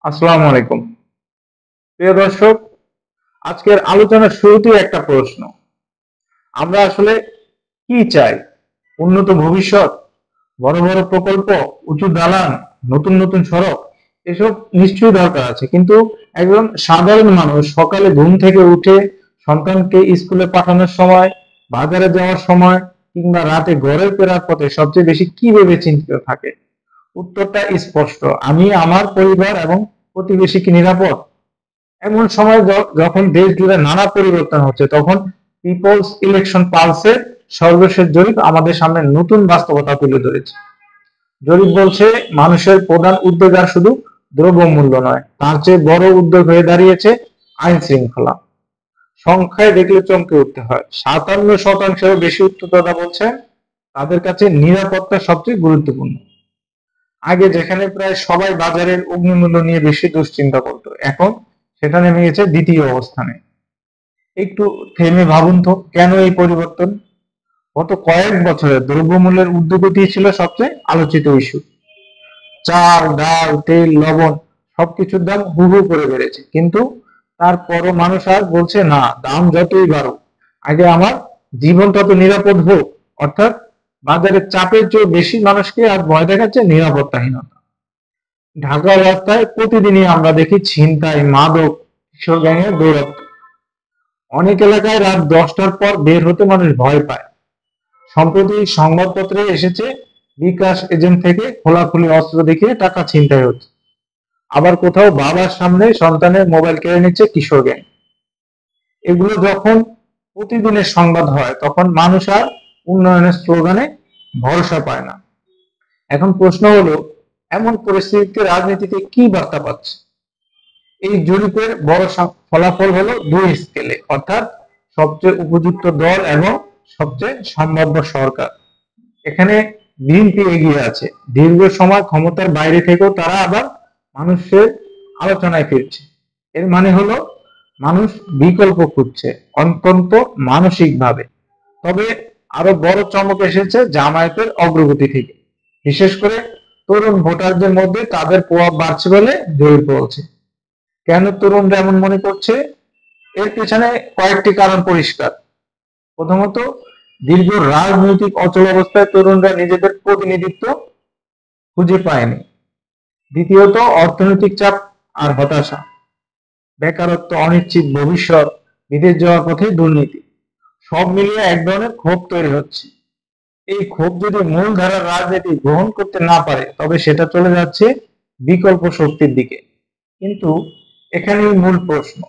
আসসালামু আলাইকুম। প্রিয় দর্শক, আজকের আলোচনার শুরুতেই একটা প্রশ্ন। আমরা আসলে কি চাই? উন্নত ভবিষ্যৎ, বড় বড় প্রকল্প, উঁচু দালান, নতুন নতুন সড়ক, এসব নিশ্চয়ই দরকার আছে। কিন্তু একজন সাধারণ মানুষ সকালে ঘুম থেকে উঠে সন্তানকে স্কুলে পাঠানোর সময়, বাজারে যাওয়ার সময় কিংবা রাতে ঘরে ফেরার পথে সবচেয়ে বেশি কি ভেবে চিন্তিত থাকে? উত্তরটা স্পষ্ট: আমি আমার পরিবার এবং প্রতিবেশীকে নিরাপদ। এমন সময় যখন দেশ জুড়ে নানা পরিবর্তন হচ্ছে, তখন পিপলস ইলেকশন পালসের সর্বশেষ জরিপ আমাদের সামনে নতুন বাস্তবতা তুলে ধরেছে। জরিপ বলছে, মানুষের প্রধান উদ্বেগ আর শুধু দ্রব্যমূল্য নয়, তার চেয়ে বড় উদ্বেগ হয়ে দাঁড়িয়েছে আইন শৃঙ্খলা। সংখ্যায় দেখলে চমকে উঠতে হয়। 57%-এরও বেশি উত্তরদাতা বলছে তাদের কাছে নিরাপত্তা সবচেয়ে গুরুত্বপূর্ণ। আগে যেখানে প্রায় সবাই বাজারের অগ্নিমূল্য নিয়ে বেশি দুশ্চিন্তা করতো, এখন সেটা নেমে গেছে দ্বিতীয় অবস্থানে। একটু থেমে ভাবুন তো, কেন এই পরিবর্তন? গত কয়েক বছরে দ্রব্যমূল্যের ঊর্ধ্বগতি ছিল সবচেয়ে আলোচিত ইস্যু। চাল, ডাল, তেল, লবণ সবকিছুর দাম হু হু করে বেড়েছে, কিন্তু তারপরও মানুষ আর বলছে না, দাম যতই বাড়ুক, আগে আমার জীবন তত নিরাপদ হোক। অর্থাৎ বাজারের চাপের চেয়ে বেশি মানুষকে আর ভয় দেখাচ্ছে নিরাপত্তাহীনতা। ঢাকার রাস্তায় প্রতিদিনই আমরা দেখি ছিনতাই, মাদক, কিশোর গ্যাংয়ের দৌরাত্ম্য। অনেক এলাকায় রাত 10টার পর বের হতে মানুষ ভয় পায়। সম্প্রতি সংবাদপত্রে এসেছে, বিকাশ এজেন্ট থেকে খোলাখুলি অস্ত্র দেখিয়ে টাকা ছিনতাই হচ্ছে। আবার কোথাও বাবার সামনে সন্তানের মোবাইল কেড়ে নিচ্ছে কিশোর গ্যাং। এগুলো যখন প্রতিদিনের সংবাদ হয়, তখন মানুষ আর উন্নয়নের স্লোগানে ভরসা পায় না। এখন প্রশ্ন হলো, এমন পরিস্থিতিতে রাজনীতিতে কি বার্তা পাচ্ছে? এই জরিপের বড় ফলাফল হলো দুই স্কেলে, অর্থাৎ সবচেয়ে উপযুক্ত দল এবং সবচেয়ে সম্ভাব্য সরকার। এখানে বিএনপি এগিয়ে আছে। দীর্ঘ সময় ক্ষমতার বাইরে থেকেও তারা আবার মানুষের আলোচনায় ফিরছে। এর মানে হলো, মানুষ বিকল্প খুঁজছে, অন্তত মানসিকভাবে। তবে আরো বড় চমক এসেছে জামায়াতের অগ্রগতি থেকে। বিশেষ করে তরুণ ভোটারদের মধ্যে তাদের প্রভাব বাড়ছে বলে জরিপ বলছে। কেন তরুণরা এমন মনে করছে? এর পেছনে কয়েকটি কারণ পরিষ্কার। প্রথমত, দীর্ঘ রাজনৈতিক অচলাবস্থায় তরুণরা নিজেদের প্রতিনিধিত্ব খুঁজে পায়নি। দ্বিতীয়ত, অর্থনৈতিক চাপ আর হতাশা, বেকারত্ব, অনিশ্চিত ভবিষ্যৎ, বিদেশ যাওয়ার পথে দুর্নীতি, সব মিলিয়ে এক ধরনের ক্ষোভ তৈরি হচ্ছে। এই ক্ষোভ যদি মূলধারার রাজনীতি গ্রহণ করতে না পারে, তবে সেটা চলে যাচ্ছে বিকল্প শক্তির দিকে। কিন্তু এখানেই মূল প্রশ্ন,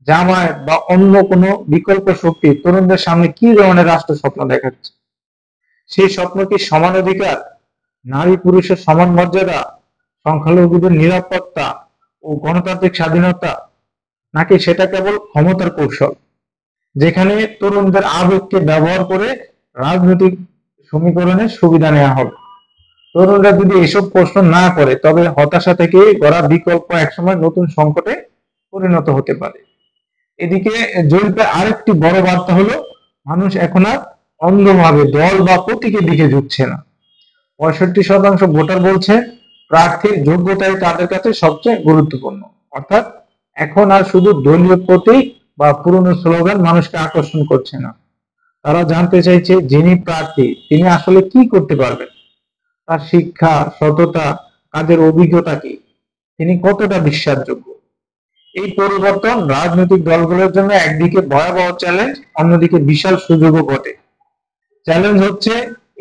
জামায়াত বা অন্য কোনো বিকল্প শক্তি তরুণদের সামনে কি ধরনের রাষ্ট্র স্বপ্ন দেখাচ্ছে? সেই স্বপ্ন কি সমান অধিকার, নারী পুরুষের সমান মর্যাদা, সংখ্যালঘুদের নিরাপত্তা ও গণতান্ত্রিক স্বাধীনতা, নাকি সেটা কেবল ক্ষমতার কৌশল, যেখানে তরুণদের আবেগকে ব্যবহার করে রাজনৈতিক সমীকরণের সুবিধা নেওয়া হবে? তরুণরা যদি এসব প্রশ্ন না করে, তবে হতাশা থেকে গড়া বিকল্প একসময় নতুন সংকটে পরিণত হতে পারে। এদিকে জরিপে আরেকটি বড় বার্তা হলো, মানুষ এখন আর অন্ধভাবে দল বা প্রতীকের দিকে ঝুঁকছে না। 65% ভোটার বলছে প্রার্থীর যোগ্যতাই তাদের কাছে সবচেয়ে গুরুত্বপূর্ণ। অর্থাৎ এখন আর শুধু দলীয় প্রতীক বা পুরনো স্লোগান মানুষকে আকর্ষণ করছে না। তারা জানতে চাইছে, যিনি প্রার্থী তিনি আসলে কি করতে পারবেন, তার শিক্ষা, সততা, কাজের অভিজ্ঞতা কি, তিনি কতটা বিশ্বাসযোগ্য। এই পরিবর্তন রাজনৈতিক দলগুলোর জন্য একদিকে ভয়াবহ চ্যালেঞ্জ, অন্যদিকে বিশাল সুযোগও বটে। চ্যালেঞ্জ হচ্ছে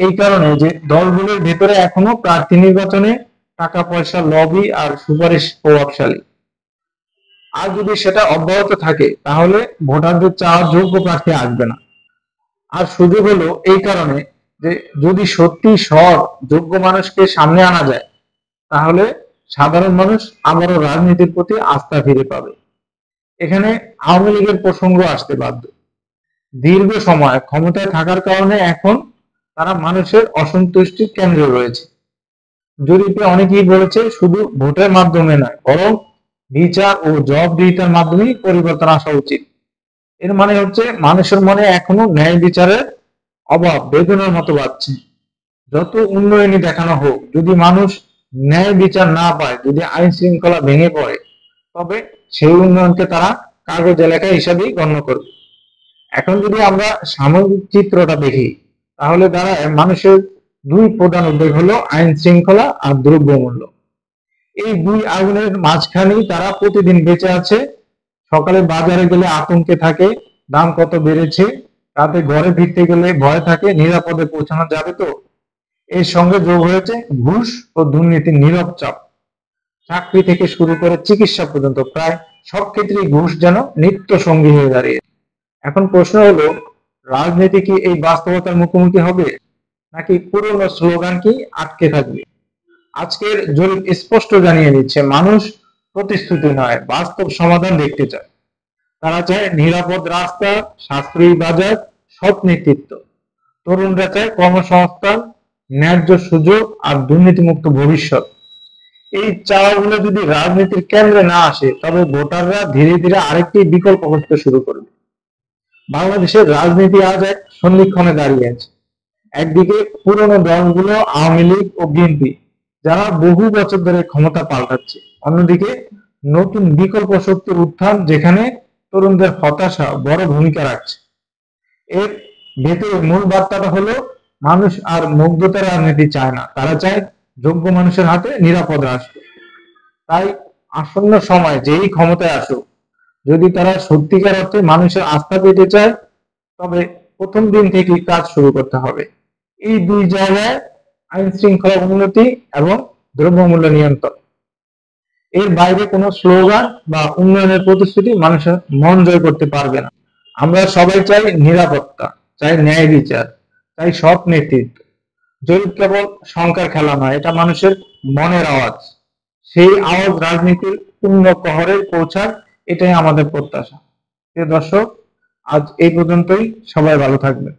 এই কারণে যে দলগুলোর ভেতরে এখনো প্রার্থী নির্বাচনে টাকা পয়সা, লবি আর সুপারিশ প্রভাবশালী। আর যদি সেটা অব্যাহত থাকে, তাহলে ভোটারদের চাওয়া যোগ্য প্রার্থী আসবে না। আর সুযোগ হলো এই কারণে যে যদি সত্যি সৎ যোগ্য মানুষকে সামনে আনা যায়, তাহলে সাধারণ মানুষ আবারও রাজনীতির প্রতি আস্থা ফিরে পাবে। এখানে আওয়ামী লীগের প্রসঙ্গ আসতে বাধ্য। দীর্ঘ সময় ক্ষমতায় থাকার কারণে এখন তারা মানুষের অসন্তুষ্টির কেন্দ্রে রয়েছে। জরিপে অনেকেই বলেছে, শুধু ভোটের মাধ্যমে নয়, বরং বিচার ও জবাবদিহিতার মাধ্যমেই পরিবর্তন আসা উচিত। এর মানে হচ্ছে, মানুষের মনে এখনো ন্যায় বিচারের অভাব বেদনার মতো বাড়ছে। যত উন্নয়নই দেখানো হোক, যদি মানুষ ন্যায় বিচার না পায়, যদি আইন শৃঙ্খলা ভেঙে পড়ে, তবে সেই উন্নয়নকে তারা কাগজ এলাকা হিসাবেই গণ্য করবে। এখন যদি আমরা সামগ্রিক চিত্রটা দেখি, তাহলে দাঁড়ায় মানুষের দুই প্রধান উদ্বেগ হলো আইন শৃঙ্খলা আর দ্রব্যমূল্য। এই দুই আগুনের মাঝখানেই তারা প্রতিদিন বেঁচে আছে। সকালে বাজারে গেলে আতঙ্কে থাকে, দাম কত বেড়েছে, রাতে ঘরে ফিরতে গেলে ভয় থাকে নিরাপদে পৌঁছানো যাবে তো। এর সঙ্গে যোগ হয়েছে ঘুষ ও দুর্নীতির নীরব চাপ। চাকরি থেকে শুরু করে চিকিৎসা পর্যন্ত প্রায় সব ক্ষেত্রেই ঘুষ যেন নিত্য সঙ্গী হয়ে দাঁড়িয়েছে। এখন প্রশ্ন হলো, রাজনীতি কি এই বাস্তবতার মুখোমুখি হবে, নাকি পুরনো স্লোগান কি আটকে থাকবে? আজকের জরিপ স্পষ্ট জানিয়ে দিচ্ছে, মানুষ প্রতিশ্রুতি নয়, বাস্তব সমাধান দেখতে চায়। তারা চায় নিরাপদ রাস্তা, সাশ্রয়ী বাজার, সৎ নেতৃত্ব। তরুণরা চায় কর্মসংস্থান, ন্যায্য সুযোগ আর দুর্নীতিমুক্ত ভবিষ্যৎ। এই চাওয়াগুলো যদি রাজনীতির কেন্দ্রে না আসে, তবে ভোটাররা ধীরে ধীরে আরেকটি বিকল্প খুঁজতে শুরু করবে। বাংলাদেশের রাজনীতি আজ এক সন্ধিক্ষণে দাঁড়িয়ে আছে। একদিকে পুরনো দলগুলো আওয়ামী লীগ ও বিএনপি, যারা বহু বছর ধরে ক্ষমতা পাল্টাচ্ছে। অন্যদিকে নতুন বিকল্প শক্তির উত্থান, যেখানে তরুণদের হতাশা বড় ভূমিকা রাখছে। এর ভেতরে মূল বার্তাটা হলো, মানুষ আর মুগ্ধতার রাজনীতি চায় না, তারা চায় যোগ্য মানুষের হাতে নিরাপদ রাষ্ট্র। তাই আসন্ন সময় যেই ক্ষমতায় আসুক, যদি তারা সত্যিকার অর্থে মানুষের আস্থা পেতে চায়, তবে প্রথম দিন থেকেই কাজ শুরু করতে হবে এই দুই জায়গায়: আইন শৃঙ্খলা উন্নতি এবং দ্রব্যমূল্য নিয়ন্ত্রণ। এর বাইরে কোনো স্লোগান বা উন্নয়নের প্রতিশ্রুতি মানুষের মন জয় করতে পারবে না। আমরা সবাই চাই নিরাপত্তা, চাই ন্যায় বিচার, চাই সৎ নেতৃত্ব। জরিপ কেবল সংখ্যার খেলা নয়, এটা মানুষের মনের আওয়াজ। সেই আওয়াজ রাজনীতির পূর্ণ প্রহরে পৌঁছাক, এটাই আমাদের প্রত্যাশা। প্রিয় দর্শক, আজ এই পর্যন্তই। সবাই ভালো থাকবেন।